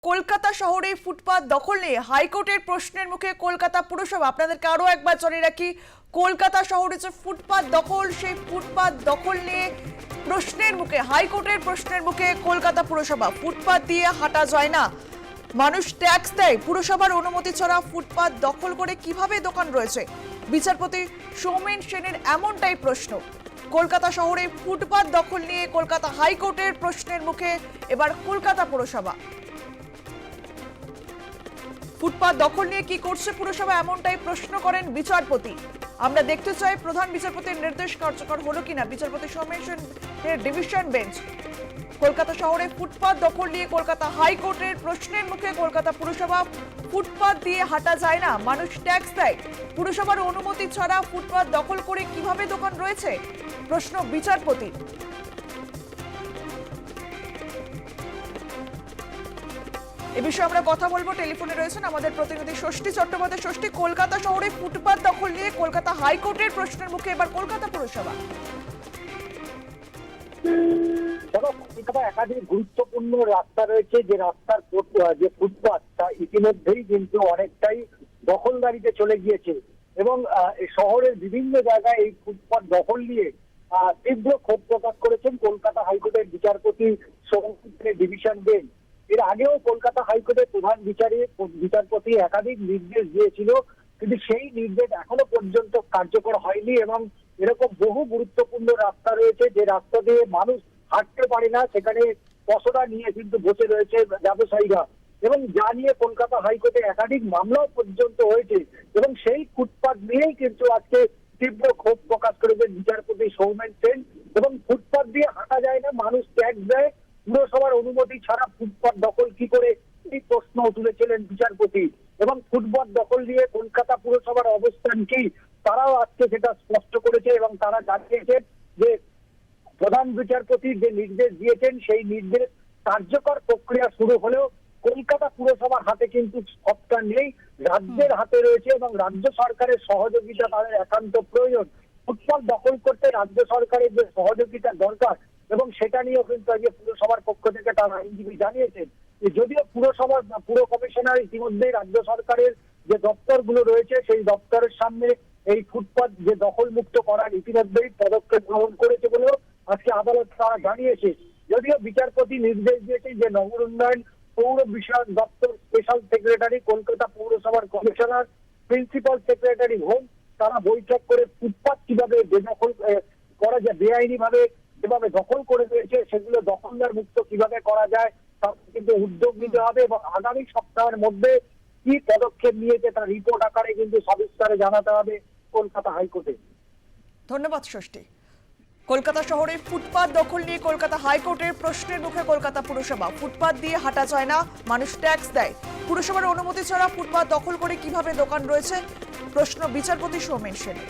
কলকাতা শহরে ফুটপাত দখল নিয়ে হাইকোর্টের প্রশ্নের মুখে কলকাতা পুরসভা। আপনাদেরকে আরো একবার জানিয়ে রাখি, কলকাতা শহরে যে ফুটপাত দখল, সেই ফুটপাত দখল নিয়ে প্রশ্নের মুখে, হাইকোর্টের প্রশ্নের মুখে কলকাতা পুরসভা। ফুটপাত দিয়ে হাঁটা যায় না, মানুষ ট্যাক্স দেয়, পুরসভার অনুমতি ছাড়া ফুটপাত দখল করে কিভাবে দোকান রয়েছে? বিচারপতি সৌমেন সেনের এমনটাই প্রশ্ন। কলকাতা শহরে ফুটপাত দখল নিয়ে কলকাতা হাইকোর্টের প্রশ্নের মুখে এবার কলকাতা পুরসভা। ফুটপাত দখল নিয়ে কি করছে পুরসভা, এমনটাই প্রশ্ন করেন বিচারপতি। আমরা দেখতে চাই প্রধান বিচারপতির নির্দেশ কার্যকর হলো কিনা। বিচারপতি সৌমেন সেনের ডিভিশন বেঞ্চ। কলকাতা শহরে ফুটপাত দখল নিয়ে কলকাতা হাইকোর্টের প্রশ্নের মুখে কলকাতা পুরসভা। ফুটপাত দিয়ে হাঁটা যায় না, মানুষ ট্যাক্স দেয়, পুরসভার অনুমতি ছাড়া ফুটপাত দখল করে কিভাবে দোকান রয়েছে? প্রশ্ন বিচারপতি। এ বিষয়ে আমরা কথা বলবো। টেলিফোনে রয়েছেন আমাদের প্রতিনিধি ষষ্ঠী চট্টোপাধ্যায়। ষষ্ঠী, কলকাতা শহরে ফুটপাত দখল নিয়ে কলকাতা হাইকোর্টের প্রশ্নের মুখে এবার কলকাতা পুরসভা। একাধিক গুরুত্বপূর্ণ রাস্তা রয়েছে, যে রাস্তার যে ফুটপাত তা ইতিমধ্যেই কিন্তু অনেকটাই দখলদারিতে চলে গিয়েছে এবং শহরের বিভিন্ন জায়গায় এই ফুটপাত দখল নিয়ে তীব্র ক্ষোভ প্রকাশ করেছেন কলকাতা হাইকোর্টের বিচারপতি সৌমেন ডিভিশন বেঞ্চ। এর আগেও কলকাতা হাইকোর্টের প্রধান বিচারপতি একাধিক নির্দেশ দিয়েছিল, কিন্তু সেই নির্দেশ এখনো পর্যন্ত কার্যকর হয়নি এবং এরকম বহু গুরুত্বপূর্ণ রাস্তা রয়েছে যে রাস্তা দিয়ে মানুষ হাঁটতে পারে না, সেখানে পসরা নিয়ে কিন্তু বসে রয়েছে ব্যবসায়ীরা এবং যা নিয়ে কলকাতা হাইকোর্টে একাধিক মামলাও পর্যন্ত হয়েছে এবং সেই ফুটপাত নিয়েই কিন্তু আজকে তীব্র ক্ষোভ প্রকাশ করেছেন বিচারপতি সৌমেন সেন। এবং ফুটপাত দিয়ে হাঁটা যায় না, মানুষ ট্যাক্স দেয়, পুরসভার অনুমতি ছাড়া ফুটপাত দখল কি করে, এই প্রশ্ন তুলেছিলেন বিচারপতি। এবং ফুটপাত দখল নিয়ে কলকাতা পুরসভার অবস্থান কি, তারাও আজকে সেটা স্পষ্ট করেছে এবং তারা জানিয়েছেন যে প্রধান বিচারপতি যে নির্দেশ দিয়েছেন সেই নির্দেশ কার্যকর প্রক্রিয়া শুরু হলেও কলকাতা পুরসভার হাতে কিন্তু সবটা নেই, রাজ্যের হাতে রয়েছে এবং রাজ্য সরকারের সহযোগিতা তাদের একান্ত প্রয়োজন। ফুটপাত দখল করতে রাজ্য সরকারের যে সহযোগিতা দরকার এবং সেটা নিয়েও কিন্তু আজকে পুরসভার পক্ষ থেকে তার আইনজীবী জানিয়েছেন যে যদিও পুরসভার পুর কমিশনার ইতিমধ্যেই রাজ্য সরকারের যে দপ্তরগুলো রয়েছে সেই দপ্তরের সামনে এই ফুটপাত যে দখল মুক্ত করার ইতিমধ্যেই পদক্ষেপ গ্রহণ করেছে বলেও আজকে আদালত তারা জানিয়েছে। যদিও বিচারপতি নির্দেশ দিয়েছে যে নগর উন্নয়ন পৌর বিষয়ক দপ্তর স্পেশাল সেক্রেটারি, কলকাতা পৌরসভার কমিশনার, প্রিন্সিপাল সেক্রেটারি হোম, তারা বৈঠক করে ফুটপাত কিভাবে বেদখল করা যায়, বেআইনি ভাবে যেভাবে দখল করে রয়েছে সেগুলো দখলদার মুক্ত কিভাবে করা যায় তার কিন্তু উদ্যোগ নিতে হবে এবং আগামী সপ্তাহের মধ্যে কি পদক্ষেপ নিয়েছে তার রিপোর্ট আকারে কিন্তু সবিস্তারে জানাতে হবে কলকাতা হাইকোর্টে। ধন্যবাদ ষষ্ঠী। কলকাতা শহরে ফুটপাত দখল নিয়ে কলকাতা হাইকোর্টের প্রশ্নের মুখে কলকাতা পুরসভা। ফুটপাত দিয়ে হাঁটা যায় না, মানুষ ট্যাক্স দেয়, পুরসভার অনুমতি ছাড়া ফুটপাত দখল করে কিভাবে দোকান রয়েছে? প্রশ্ন বিচারপতি সৌমেন সেনের।